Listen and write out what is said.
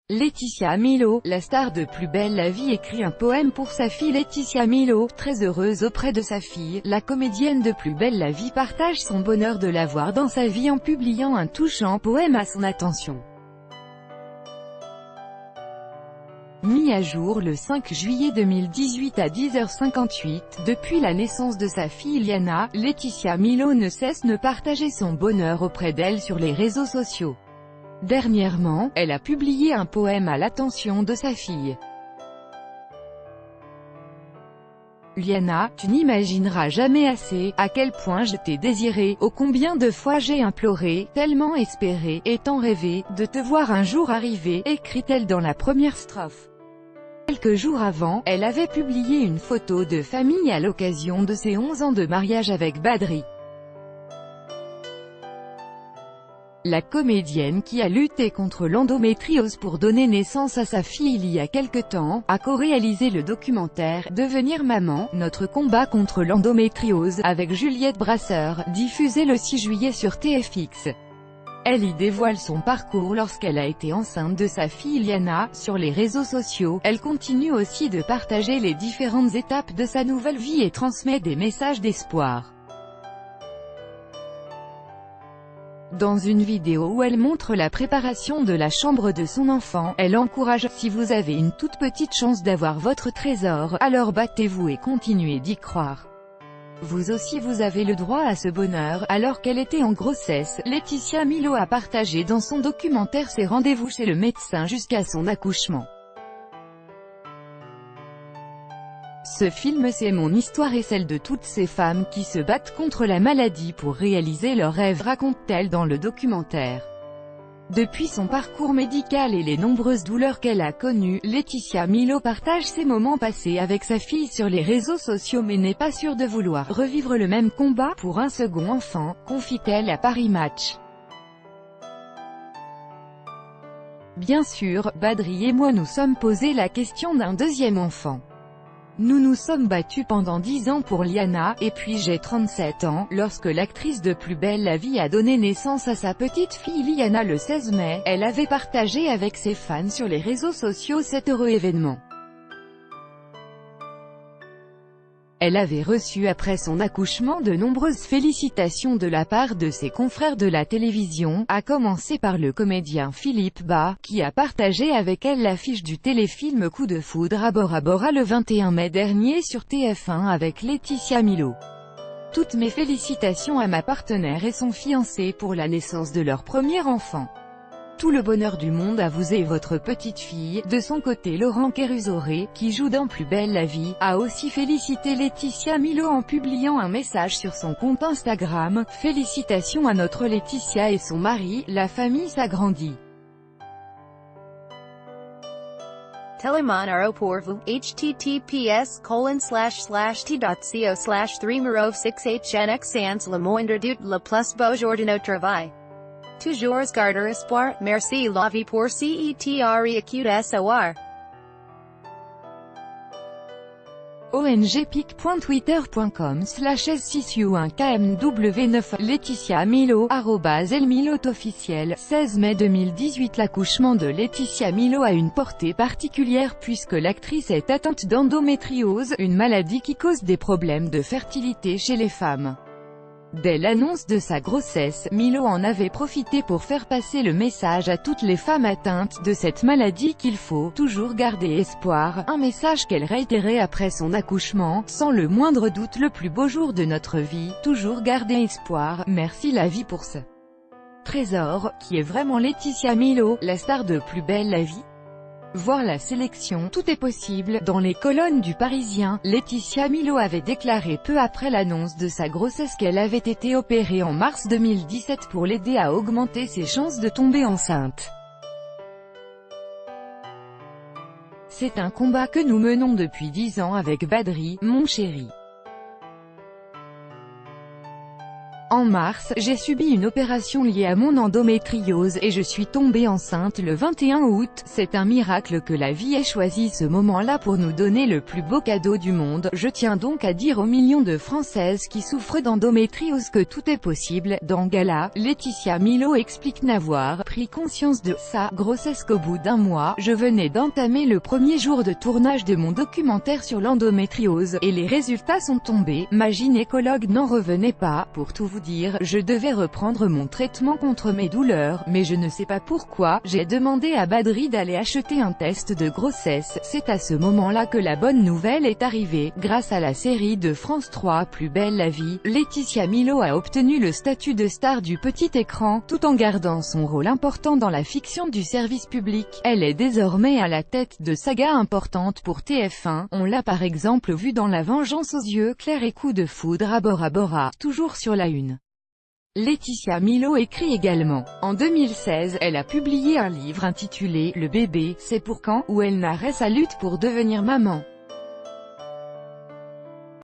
Laetitia Milo, la star de Plus belle la vie, écrit un poème pour sa fille Laetitia Milo. Très heureuse auprès de sa fille, la comédienne de Plus belle la vie partage son bonheur de la voir dans sa vie en publiant un touchant poème à son attention. Mis à jour le 5 juillet 2018 à 10h58, depuis la naissance de sa fille Liana, Laetitia Milo ne cesse de partager son bonheur auprès d'elle sur les réseaux sociaux. Dernièrement, elle a publié un poème à l'attention de sa fille. Liana, tu n'imagineras jamais assez, à quel point je t'ai désiré, ô combien de fois j'ai imploré, tellement espéré, et tant rêvé, de te voir un jour arriver, écrit-elle dans la première strophe. Quelques jours avant, elle avait publié une photo de famille à l'occasion de ses 11 ans de mariage avec Badri. La comédienne, qui a lutté contre l'endométriose pour donner naissance à sa fille il y a quelque temps, a co-réalisé le documentaire « Devenir maman, notre combat contre l'endométriose » avec Juliette Brasseur, diffusé le 6 juillet sur TFX. Elle y dévoile son parcours lorsqu'elle a été enceinte de sa fille Liana. Sur les réseaux sociaux, elle continue aussi de partager les différentes étapes de sa nouvelle vie et transmet des messages d'espoir. Dans une vidéo où elle montre la préparation de la chambre de son enfant, elle encourage « Si vous avez une toute petite chance d'avoir votre trésor, alors battez-vous et continuez d'y croire. Vous aussi vous avez le droit à ce bonheur ». Alors qu'elle était en grossesse, Laetitia Milo a partagé dans son documentaire ses rendez-vous chez le médecin jusqu'à son accouchement. Ce film, c'est mon histoire et celle de toutes ces femmes qui se battent contre la maladie pour réaliser leurs rêves, raconte-t-elle dans le documentaire. Depuis son parcours médical et les nombreuses douleurs qu'elle a connues, Laetitia Milo partage ses moments passés avec sa fille sur les réseaux sociaux mais n'est pas sûre de vouloir revivre le même combat pour un second enfant, confie-t-elle à Paris Match. Bien sûr, Badri et moi nous sommes posé la question d'un deuxième enfant. Nous nous sommes battus pendant 10 ans pour Liana, et puis j'ai 37 ans, lorsque l'actrice de Plus belle la vie a donné naissance à sa petite fille Liana le 16 mai, elle avait partagé avec ses fans sur les réseaux sociaux cet heureux événement. Elle avait reçu après son accouchement de nombreuses félicitations de la part de ses confrères de la télévision, à commencer par le comédien Philippe Bas, qui a partagé avec elle l'affiche du téléfilm Coup de foudre à Bora Bora le 21 mai dernier sur TF1 avec Laetitia Milo. Toutes mes félicitations à ma partenaire et son fiancé pour la naissance de leur premier enfant. Tout le bonheur du monde à vous et votre petite fille. De son côté, Laurent Kérusoré, qui joue dans Plus belle la vie, a aussi félicité Laetitia Milo en publiant un message sur son compte Instagram. Félicitations à notre Laetitia et son mari, la famille s'agrandit. Telemon pour vous, https://t.co/3mirov68hnx sans le moindre doute le plus beau jour de notre vie. Toujours garder espoir, merci la vie pour cette acute soir. ongpic.twitter.com/s6u1kmw9 Laetitia Milo, @elmilotofficiel, 16 mai 2018. L'accouchement de Laetitia Milo a une portée particulière puisque l'actrice est atteinte d'endométriose, une maladie qui cause des problèmes de fertilité chez les femmes. Dès l'annonce de sa grossesse, Milo en avait profité pour faire passer le message à toutes les femmes atteintes de cette maladie qu'il faut toujours garder espoir, un message qu'elle réitérait après son accouchement, sans le moindre doute le plus beau jour de notre vie, toujours garder espoir, merci la vie pour ce trésor, qui est vraiment Laetitia Milo, la star de Plus belle la vie. Voir la sélection, tout est possible, dans les colonnes du Parisien. Laetitia Milo avait déclaré peu après l'annonce de sa grossesse qu'elle avait été opérée en mars 2017 pour l'aider à augmenter ses chances de tomber enceinte. C'est un combat que nous menons depuis 10 ans avec Badri, mon chéri. En mars, j'ai subi une opération liée à mon endométriose et je suis tombée enceinte le 21 août. C'est un miracle que la vie ait choisi ce moment-là pour nous donner le plus beau cadeau du monde. Je tiens donc à dire aux millions de Françaises qui souffrent d'endométriose que tout est possible. Dans Gala, Laetitia Milot explique n'avoir pris conscience de sa grossesse qu'au bout d'un mois. Je venais d'entamer le premier jour de tournage de mon documentaire sur l'endométriose, et les résultats sont tombés. Ma gynécologue n'en revenait pas. Pour tout vous dire, je devais reprendre mon traitement contre mes douleurs, mais je ne sais pas pourquoi. J'ai demandé à Badri d'aller acheter un test de grossesse. C'est à ce moment-là que la bonne nouvelle est arrivée. Grâce à la série de France 3 Plus belle la vie, Laetitia Milot a obtenu le statut de star du petit écran, tout en gardant son rôle important dans la fiction du service public. Elle est désormais à la tête de sagas importantes pour TF1. On l'a par exemple vu dans La Vengeance aux yeux clairs et Coup de foudre à Bora Bora, toujours sur la une. Laetitia Milot écrit également. En 2016, elle a publié un livre intitulé « Le bébé, c'est pour quand ?», où elle narrait sa lutte pour devenir maman.